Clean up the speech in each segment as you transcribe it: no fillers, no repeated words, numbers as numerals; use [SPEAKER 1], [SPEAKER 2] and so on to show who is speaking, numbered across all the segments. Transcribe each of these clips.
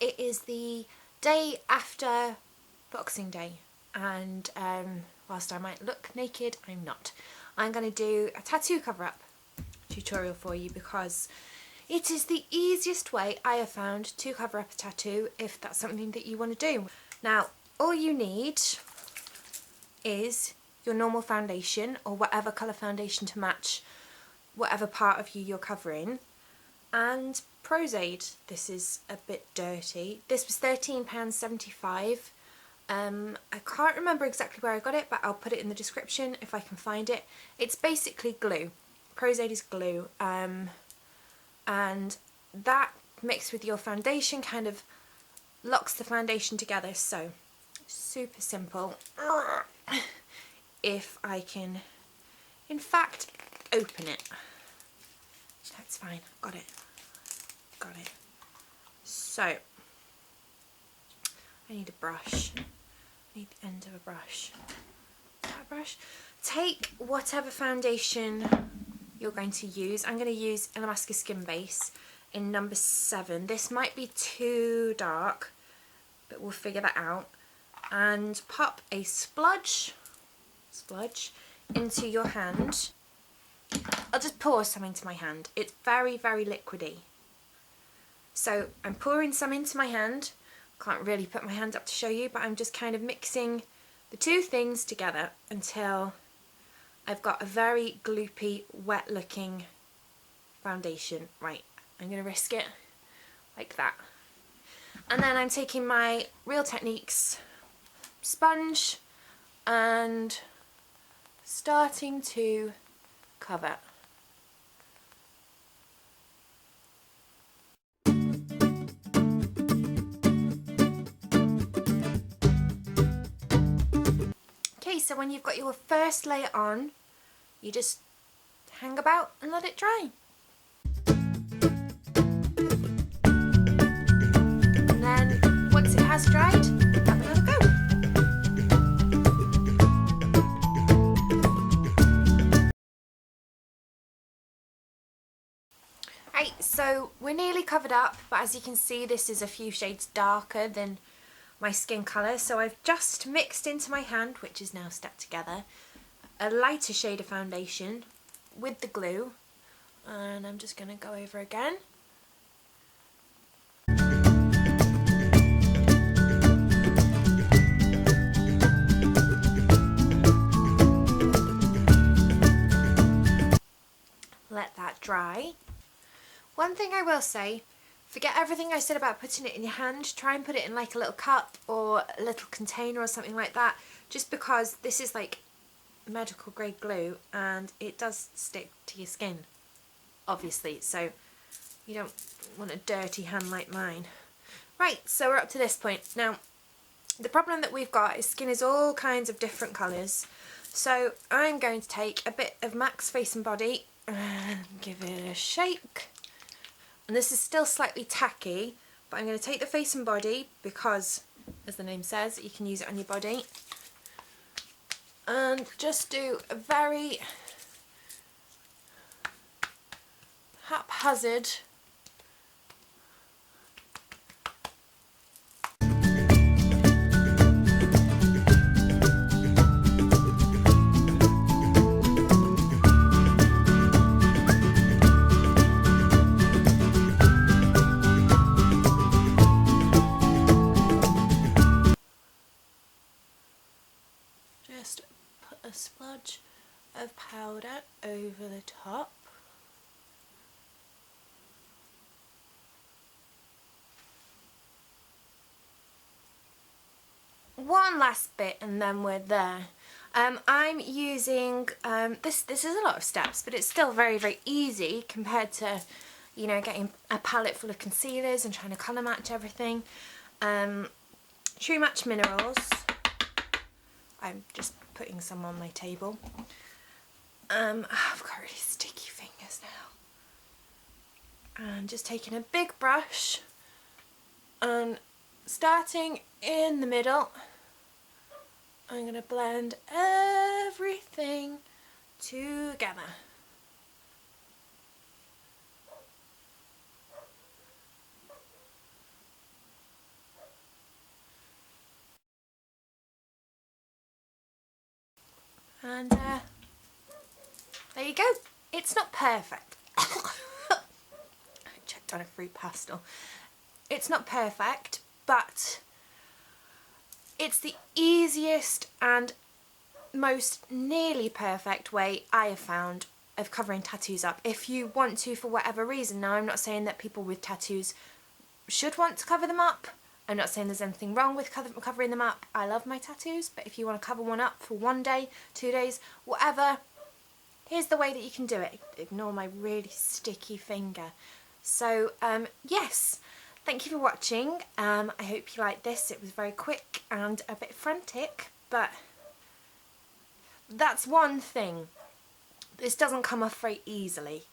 [SPEAKER 1] it is the day after Boxing Day, and whilst I might look naked, I'm not. I'm going to do a tattoo cover-up tutorial for you because it is the easiest way I have found to cover up a tattoo if that's something that you want to do. Now, all you need is your normal foundation or whatever colour foundation to match whatever part of you you're covering, and Pros-Aide. This is a bit dirty. This was £13.75. I can't remember exactly where I got it, but I'll put it in the description if I can find it. It's basically glue. Pros-Aide is glue, and that mixed with your foundation kind of locks the foundation together. So super simple. If I can in fact open it. That's fine, got it. So I need a brush. I need the end of a brush. That brush. Take whatever foundation you're going to use. I'm going to use an Alaska Skin Base in number 7. This might be too dark, but we'll figure that out. And pop a spludge into your hand. I'll just pour some into my hand. It's very, very liquidy. So I'm pouring some into my hand. Can't really put my hand up to show you, but I'm just kind of mixing the two things together until I've got a very gloopy, wet looking foundation. Right, I'm going to risk it like that. And then I'm taking my Real Techniques sponge and starting to cover. Okay, so when you've got your first layer on, you just hang about and let it dry. And then once it has dried, have another go. Right, so we're nearly covered up, but as you can see, this is a few shades darker than my skin colour, so I've just mixed into my hand, which is now stuck together, a lighter shade of foundation with the glue, and I'm just going to go over again. Let that dry. One thing I will say, forget everything I said about putting it in your hand. Try and put it in like a little cup or a little container or something like that, just because this is like medical grade glue and it does stick to your skin, obviously, so you don't want a dirty hand like mine. Right, so we're up to this point. Now, the problem that we've got is skin is all kinds of different colours, so I'm going to take a bit of MAC's Face and Body and give it a shake. And this is still slightly tacky, but I'm going to take the Face and Body because, as the name says, you can use it on your body. And just do a very haphazard put a splodge of powder over the top. One last bit and then we're there. I'm using, this is a lot of steps, but it's still very, very easy compared to, you know, getting a palette full of concealers and trying to colour match everything. True Match Minerals. I'm just putting some on my table. I've got really sticky fingers now. And just taking a big brush and starting in the middle, I'm going to blend everything together. And there you go. It's not perfect. I checked on a fruit pastel. It's not perfect, but it's the easiest and most nearly perfect way I have found of covering tattoos up. If you want to, for whatever reason, now I'm not saying that people with tattoos should want to cover them up. I'm not saying there's anything wrong with covering them up. I love my tattoos, but if you want to cover one up for 1 day, 2 days, whatever, here's the way that you can do it. Ignore my really sticky finger. So, yes, thank you for watching. I hope you liked this. It was very quick and a bit frantic, but that's one thing. This doesn't come off very easily.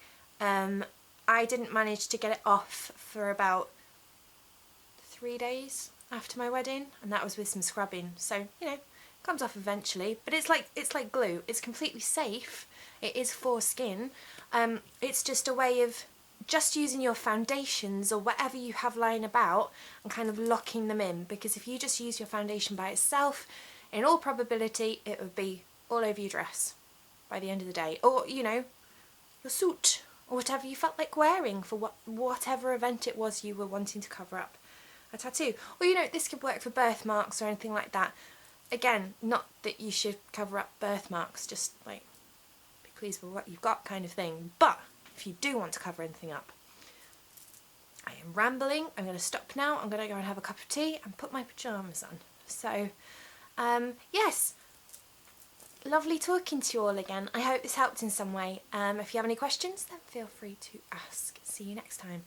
[SPEAKER 1] I didn't manage to get it off for about 3 days after my wedding, and that was with some scrubbing. So, you know, it comes off eventually, but it's like glue. It's completely safe. It is for skin. It's just a way of just using your foundations or whatever you have lying about and kind of locking them in, because if you just use your foundation by itself, in all probability it would be all over your dress by the end of the day, or, you know, your suit or whatever you felt like wearing for whatever event it was you were wanting to cover up a tattoo. Or, you know, this could work for birthmarks or anything like that. Again, not that you should cover up birthmarks, just like be pleased with what you've got kind of thing. But if you do want to cover anything up, I am rambling. I'm going to stop now. I'm going to go and have a cup of tea and put my pyjamas on. So, yes, lovely talking to you all again. I hope this helped in some way. If you have any questions, then feel free to ask. See you next time.